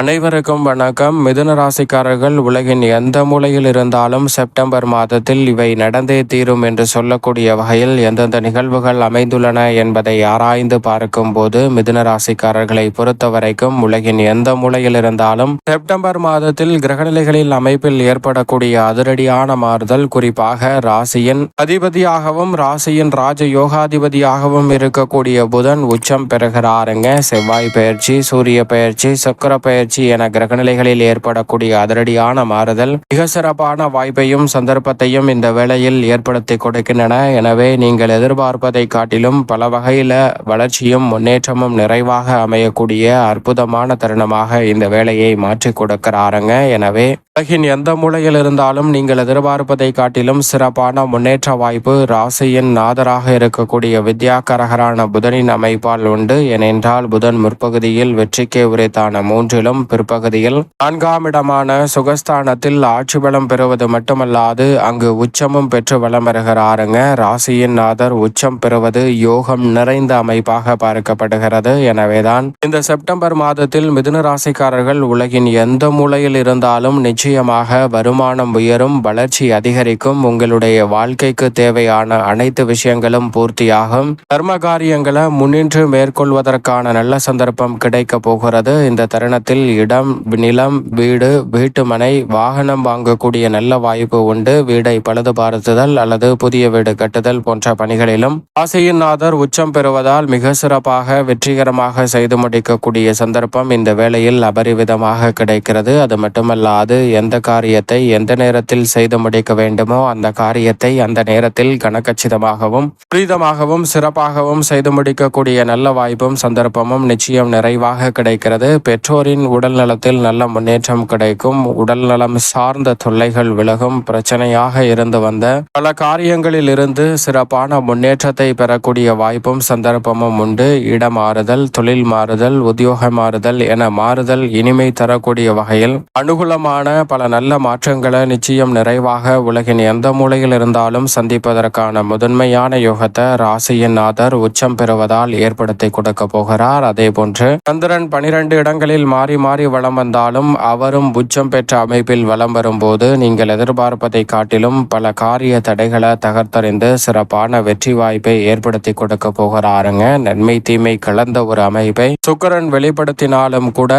அனைவருக்கும் வணக்கம். மிதுன ராசிக்காரர்கள் உலகின் எந்த மூலையில் இருந்தாலும் செப்டம்பர் மாதத்தில் இவை நடந்தே தீரும் என்று சொல்லக்கூடிய வகையில் எந்தெந்த நிகழ்வுகள் அமைந்துள்ளன என்பதை ஆராய்ந்து பார்க்கும் போது மிதுன ராசிக்காரர்களை பொறுத்தவரைக்கும் உலகின் எந்த மூலையில் இருந்தாலும் செப்டம்பர் மாதத்தில் கிரகநிலைகளில் அமைப்பில் ஏற்படக்கூடிய அதிரடியான மாறுதல், குறிப்பாக ராசியின் அதிபதியாகவும் ராசியின் ராஜ யோகாதிபதியாகவும் இருக்கக்கூடிய புதன் உச்சம் பெறுகிறாருங்க. செவ்வாய் பயிற்சி, சூரிய பயிற்சி, சுக்கிர பயிற்சி என கிரகநிலைகளில் ஏற்படக்கூடிய அதிரடியான மாறுதல் மிக சிறப்பான வாய்ப்பையும் சந்தர்ப்பத்தையும் இந்த வேளையில் ஏற்படுத்தி கொடுக்கின்றன. எனவே நீங்கள் எதிர்பார்ப்பதை காட்டிலும் பல வகையில வளர்ச்சியும் முன்னேற்றமும் நிறைவாக அமையக்கூடிய அற்புதமான தருணமாக இந்த வேலையை மாற்றி கொடுக்கிறாருங்க. எனவே உலகின் எந்த மூலையில் இருந்தாலும் நீங்கள் எதிர்பார்ப்பதை காட்டிலும் சிறப்பான முன்னேற்ற வாய்ப்பு ராசியின் நாதராக இருக்கக்கூடிய வித்யாகரகரான புதனின் அமைப்பால் உண்டு. ஏனென்றால் புதன் முற்பகுதியில் வெற்றிக்கே உரைத்தான 3லும் பிற்பகுதியில் 4ஆம் இடமான சுகஸ்தானத்தில் ஆட்சி பலம் பெறுவது மட்டுமல்லாது அங்கு உச்சமும் பெற்று வலம் வருகிறாருங்க. ராசியின் நாதர் உச்சம் பெறுவது யோகம் நிறைந்த அமைப்பாக பார்க்கப்படுகிறது. எனவேதான் இந்த செப்டம்பர் மாதத்தில் மிதுன ராசிக்காரர்கள் உலகின் எந்த மூலையில் இருந்தாலும் நிச்சயமாக வருமானம் உயரும், வளர்ச்சி அதிகரிக்கும், உங்களுடைய வாழ்க்கைக்கு தேவையான அனைத்து விஷயங்களும் பூர்த்தியாகும், தர்ம காரியங்களை முன்னின்று மேற்கொள்வதற்கான நல்ல சந்தர்ப்பம் கிடைக்க போகிறது. இந்த தருணத்தில் இடம், நிலம், வீடு, வீட்டுமனை, வாகனம் வாங்கக்கூடிய நல்ல வாய்ப்பு உண்டு. வீடை பழுது பார்த்துதல் அல்லது புதிய வீடு கட்டுதல் போன்ற பணிகளிலும் ராசியின் நாதர் உச்சம் பெறுவதால் மிக சிறப்பாக வெற்றிகரமாக செய்து முடிக்கக்கூடிய சந்தர்ப்பம் இந்த வேளையில் அபரிவிதமாக கிடைக்கிறது. அது மட்டுமல்லாது எந்த காரியத்தை எந்த நேரத்தில் செய்து முடிக்க வேண்டுமோ அந்த காரியத்தை அந்த நேரத்தில் கனக்கச்சிதமாகவும் துரிதமாகவும் சிறப்பாகவும் செய்து முடிக்கக்கூடிய நல்ல வாய்ப்பும் சந்தர்ப்பமும் நிச்சயம் நிறைவாக கிடைக்கிறது. பெற்றோரின் உடல் நலத்தில் நல்ல முன்னேற்றம் கிடைக்கும். உடல் நலம் சார்ந்த தொல்லைகள் விலகும். பிரச்சனையாக இருந்து வந்த பல காரியங்களில் இருந்து சிறப்பான முன்னேற்றத்தை பெறக்கூடிய வாய்ப்பும் சந்தர்ப்பமும் உண்டு. இடமாறுதல், தொழில் மாறுதல், உத்தியோக மாறுதல் என மாறுதல் இனிமை தரக்கூடிய வகையில் அனுகூலமான பல நல்ல மாற்றங்களை நிச்சயம் நிறைவாக உலகின் எந்த மூலையில் இருந்தாலும் சந்திப்பதற்கான முதன்மையான யோகத்தை ராசியின் நாதர் உச்சம் பெறுவதால் ஏற்படுத்தி கொடுக்க போகிறார். அதே போன்று சந்திரன் 12 இடங்களில் மாறி மாறி வலம் வந்தாலும் அவரும் உச்சம் பெற்ற அமைப்பில் வலம் வரும்போது நீங்கள் எதிர்பார்ப்பதை காட்டிலும் பல காரிய தடைகளை தகர்த்தறிந்து சிறப்பான வெற்றி வாய்ப்பை ஏற்படுத்தி கொடுக்க போகிறாருங்க. நன்மை தீமை கலந்த ஒரு அமைப்பை சுக்கிரன் வெளிப்படுத்தினாலும் கூட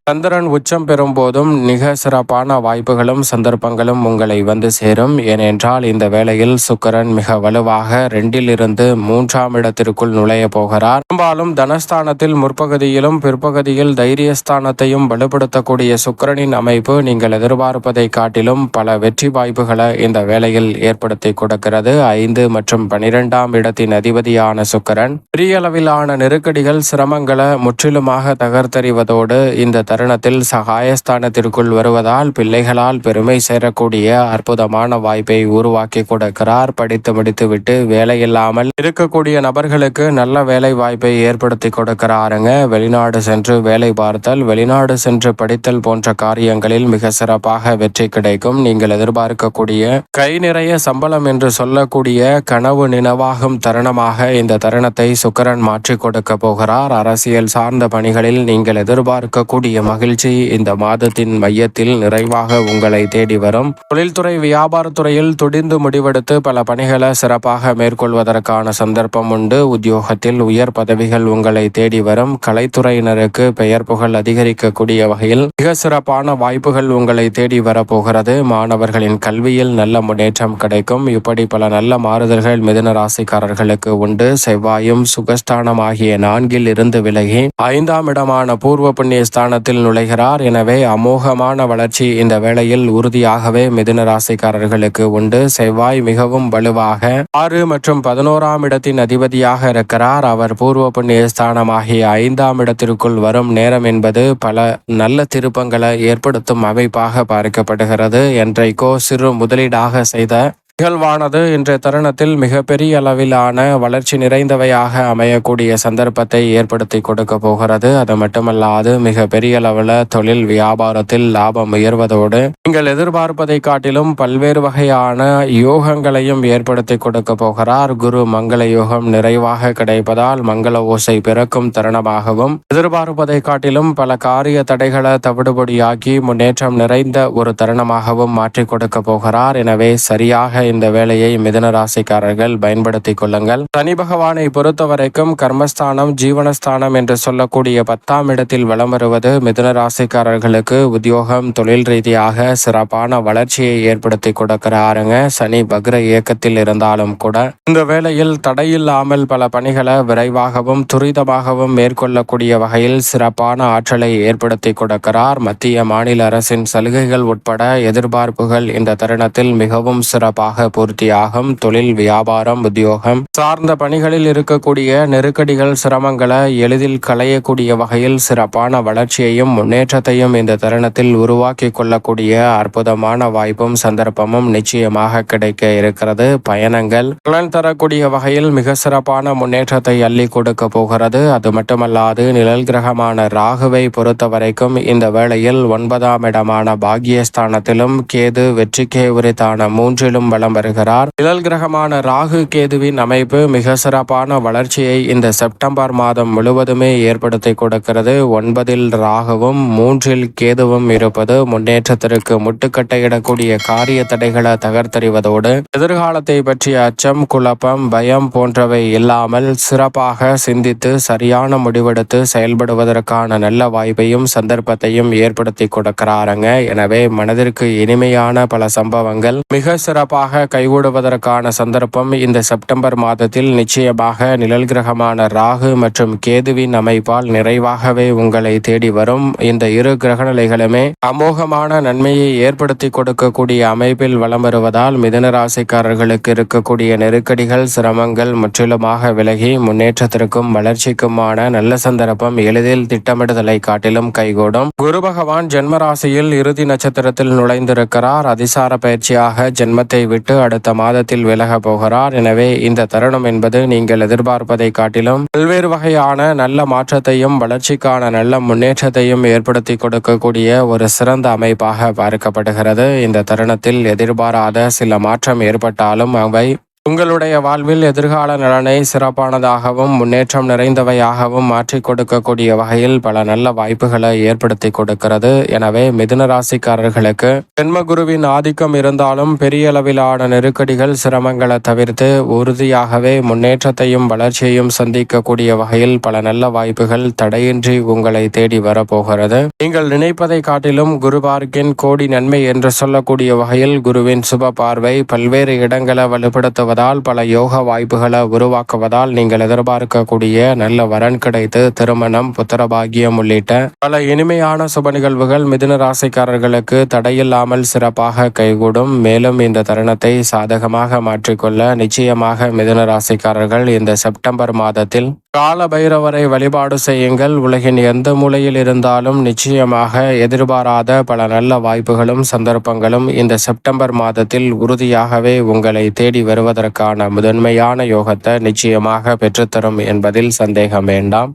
சந்திரன் உச்சம் பெறும் போதும் மிக சிறப்பான வாய்ப்புகளும் சந்தர்ப்பங்களும் உங்களை வந்து சேரும். ஏனென்றால் இந்த வேளையில் சுக்கிரன் மிக வலுவாக 2ல் இருந்து 3ஆம் இடத்திற்குள் நுழைய போகிறார். பெரும்பாலும் தனஸ்தானத்தில் முற்பகுதியிலும் பிற்பகுதியில் தைரியஸ்தானத்தையும் வலுப்படுத்தக்கூடிய சுக்கிரனின் அமைப்பு நீங்கள் எதிர்பார்ப்பதை காட்டிலும் பல வெற்றி வாய்ப்புகளை இந்த வேளையில் ஏற்படுத்தி கொடுக்கிறது. 5 மற்றும் 12ஆம் இடத்தின் அதிபதியான சுக்கிரன் பெரிய அளவிலான நெருக்கடிகள், சிரமங்களை முற்றிலுமாக தகர்த்தறிவதோடு இந்த தருணத்தில் சகாயஸ்தானத்திற்குள் வருவதால் பிள்ளைகளால் பெருமை சேரக்கூடிய அற்புதமான வாய்ப்பை உருவாக்கி கொடுக்கிறார். படித்து முடித்துவிட்டு வேலை இல்லாமல் இருக்கக்கூடிய நபர்களுக்கு நல்ல வேலை வாய்ப்பை ஏற்படுத்தி கொடுக்கிறாருங்க. வெளிநாடு சென்று வேலை பார்த்தல், வெளிநாடு சென்று படித்தல் போன்ற காரியங்களில் மிக சிறப்பாக வெற்றி கிடைக்கும். நீங்கள் எதிர்பார்க்கக்கூடிய கை நிறைய சம்பளம் என்று சொல்லக்கூடிய கனவு நினைவாகும் தருணமாக இந்த தருணத்தை சுக்கிரன் மாற்றி கொடுக்க போகிறார். அரசியல் சார்ந்த பணிகளில் நீங்கள் எதிர்பார்க்கக்கூடிய மகிழ்ச்சி இந்த மாதத்தின் மையத்தில் நிறைவாக உங்களை தேடி வரும். தொழில்துறை, வியாபாரத்துறையில் துடிந்து முடிவெடுத்து பல பணிகளை சிறப்பாக மேற்கொள்வதற்கான சந்தர்ப்பம் உண்டு. உத்தியோகத்தில் உயர் பதவிகள் உங்களை தேடி வரும். கலைத்துறையினருக்கு பெயர் புகழ் அதிகரிக்கக்கூடிய வகையில் மிக சிறப்பான வாய்ப்புகள் உங்களை தேடி வரப்போகிறது. மாணவர்களின் கல்வியில் நல்ல முன்னேற்றம் கிடைக்கும். இப்படி பல நல்ல மாறுதல்கள் மிதுன ராசிக்காரர்களுக்கு உண்டு. செவ்வாயும் சுகஸ்தானம் ஆகிய 4ல் இருந்து விலகி 5ஆம் இடமான பூர்வ புண்ணிய ஸ்தானத்தில் நுழைகிறார். எனவே அமோகமான வளர்ச்சி இந்த வேளையில் உறுதியாகவே மிதுன ராசிக்காரர்களுக்கு உண்டு. செவ்வாய் மிகவும் வலுவாக 6 மற்றும் 11ஆம் இடத்தின் அதிபதியாக இருக்கிறார். அவர் பூர்வ புண்ணிய ஸ்தானமாகிய 5ஆம் இடத்திற்குள் வரும் நேரம் என்பது பல நல்ல திருப்பங்களை ஏற்படுத்தும் அமைப்பாக பார்க்கப்படுகிறது. என்றைக்கோ சிறு முதலீடாக செய்த நிகழ்வானது இன்றைய தருணத்தில் மிகப்பெரிய அளவிலான வளர்ச்சி நிறைந்தவையாக அமையக்கூடிய சந்தர்ப்பத்தை ஏற்படுத்தி கொடுக்க போகிறது. அது மட்டுமல்லாது மிக பெரிய அளவில் தொழில் வியாபாரத்தில் லாபம் உயர்வதோடு நீங்கள் எதிர்பார்ப்பதை காட்டிலும் பல்வேறு வகையான யோகங்களையும் ஏற்படுத்தி கொடுக்க போகிறார். குரு மங்கள யோகம் நிறைவாக கிடைப்பதால் மங்கள ஓசை பிறக்கும் தருணமாகவும், எதிர்பார்ப்பதை காட்டிலும் பல காரிய தடைகளை தவிடுபடியாக்கி முன்னேற்றம் நிறைந்த ஒரு தருணமாகவும் மாற்றிக் கொடுக்க போகிறார். எனவே சரியாக இந்த வேலையை மிதுன ராசிக்காரர்கள் பயன்படுத்திக் கொள்ளுங்கள். சனி பகவானை பொறுத்தவரைக்கும் கர்மஸ்தானம், ஜீவனஸ்தானம் என்று சொல்லக்கூடிய 10ஆம் இடத்தில் வலம் வருவது மிதுன ராசிக்காரர்களுக்கு உத்தியோகம், தொழில் ரீதியாக சிறப்பான வளர்ச்சியை ஏற்படுத்தி கொடுக்கிறாருங்க. சனி வக்ர இயக்கத்தில் இருந்தாலும் கூட இந்த வேளையில் தடையில்லாமல் பல பணிகளை விரைவாகவும் துரிதமாகவும் மேற்கொள்ளக்கூடிய வகையில் சிறப்பான ஆற்றலை ஏற்படுத்தி கொடுக்கிறார். மத்திய மாநில அரசின் சலுகைகள் உட்பட எதிர்பார்ப்புகள் இந்த தருணத்தில் மிகவும் சிறப்பாக பூர்த்தியாகும். தொழில் வியாபாரம் உத்தியோகம் சார்ந்த பணிகளில் இருக்கக்கூடிய நெருக்கடிகள் சிரமங்களை எளிதில் களையக்கூடிய வகையில் சிறப்பான வளர்ச்சியையும் முன்னேற்றத்தையும் இந்த தருணத்தில் உருவாக்கி கொள்ளக்கூடிய அற்புதமான வாய்ப்பும் சந்தர்ப்பமும் நிச்சயமாக கிடைக்க இருக்கிறது. பயணங்கள் பலன் தரக்கூடிய வகையில் மிக சிறப்பான முன்னேற்றத்தை அள்ளி கொடுக்க போகிறது. அது மட்டுமல்லாது நிழல் கிரகமான ராகுவை பொறுத்த வரைக்கும் இந்த வேளையில் 9ஆம் இடமான பாக்கியஸ்தானத்திலும் கேது வெற்றிக்கே உரித்தான 3லும் வலம் வருகிறார். நிழல் கிரகமான ராகு கேதுவின் அமைப்பு மிக சிறப்பான வளர்ச்சியை இந்த செப்டம்பர் மாதம் முழுவதுமே ஏற்படுத்தி கொடுக்கிறது. 9ல் ராகுவும் 3ல் கேதுவும் இருப்பது முன்னேற்றத்திற்கு முட்டுக்கட்டையிடக்கூடிய காரிய தடைகளை தகர்த்தறிவதோடு எதிர்காலத்தை பற்றிய அச்சம், குழப்பம், பயம் போன்றவை இல்லாமல் சிறப்பாக சிந்தித்து சரியான முடிவெடுத்து செயல்படுவதற்கான நல்ல வாய்ப்பையும் சந்தர்ப்பத்தையும் ஏற்படுத்தி கொடுக்கிறாருங்க. எனவே மனதிற்கு இனிமையான பல சம்பவங்கள் மிக சிறப்பாக கைகூடுவதற்கான சந்தர்ப்பம் இந்த செப்டம்பர் மாதத்தில் நிச்சயமாக நிழல் கிரகமான ராகு மற்றும் கேதுவின் அமைப்பால் நிறைவாகவே உங்களை தேடி வரும். இந்த இரு கிரகநிலைகளுமே அமோகமான நன்மையை ஏற்படுத்தி கொடுக்கக்கூடிய அமைப்பில் வலம் வருவதால் மிதுன ராசிக்காரர்களுக்கு இருக்கக்கூடிய நெருக்கடிகள், சிரமங்கள் முற்றிலுமாக விலகி முன்னேற்றத்திற்கும் வளர்ச்சிக்குமான நல்ல சந்தர்ப்பம் எளிதில் திட்டமிடுதலை காட்டிலும் கைகூடும். குரு பகவான் ஜென்ம ராசியில் இறுதி நட்சத்திரத்தில் நுழைந்திருக்கிறார். அதிசார பயிற்சியாக ஜென்மத்தை விட்டு அடுத்த மாதத்தில் விலக போகிறார். எனவே இந்த தருணம் என்பது நீங்கள் எதிர்பார்ப்பதை காட்டிலும் பல்வேறு வகையான நல்ல மாற்றத்தையும் வளர்ச்சிக்கான நல்ல முன்னேற்றத்தையும் ஏற்படுத்தி கொடுக்கக்கூடிய ஒரு சிறந்த அமைப்பாக பார்க்கப்படுகிறது. இந்த தருணத்தில் எதிர்பாராத சில மாற்றம் ஏற்பட்டாலும் அவை உங்களுடைய வாழ்வில் எதிர்கால நலனை சிறப்பானதாகவும் முன்னேற்றம் நிறைந்தவையாகவும் மாற்றி கொடுக்கக்கூடிய வகையில் பல நல்ல வாய்ப்புகளை ஏற்படுத்தி கொடுக்கிறது. எனவே மிதுன ராசிக்காரர்களுக்கு ஜென்மகுருவின் ஆதிக்கம் இருந்தாலும் பெரிய அளவிலான நெருக்கடிகள், சிரமங்களை தவிர்த்து உறுதியாகவே முன்னேற்றத்தையும் வளர்ச்சியையும் சந்திக்கக்கூடிய வகையில் பல நல்ல வாய்ப்புகள் தடையின்றி உங்களை தேடி வரப்போகிறது. நீங்கள் நினைப்பதை காட்டிலும் குரு பார்க்கின் கோடி நன்மை என்று சொல்லக்கூடிய வகையில் குருவின் சுப பார்வை பல்வேறு இடங்களை வலுப்படுத்துவது பல யோக வாய்ப்புகளை உருவாக்குவதால் நீங்கள் எதிர்பார்க்கக்கூடிய நல்ல வரன் கிடைத்து திருமணம், புத்திரபாகியம் உள்ளிட்ட பல இனிமையான சுப நிகழ்வுகள் மிதுன ராசிக்காரர்களுக்கு தடையில்லாமல் சிறப்பாக கைகூடும். மேலும் இந்த தருணத்தை சாதகமாக மாற்றிக்கொள்ள நிச்சயமாக மிதுன ராசிக்காரர்கள் இந்த செப்டம்பர் மாதத்தில் கால பைரவரை வழிபாடு செய்யுங்கள். உலகின் எந்த மூலையில் இருந்தாலும் நிச்சயமாக எதிர்பாராத பல நல்ல வாய்ப்புகளும் சந்தர்ப்பங்களும் இந்த செப்டம்பர் மாதத்தில் உறுதியாகவே உங்களை தேடி வருவதற்கான முதன்மையான யோகத்தை நிச்சயமாக பெற்றுத்தரும் என்பதில் சந்தேகம் வேண்டாம்.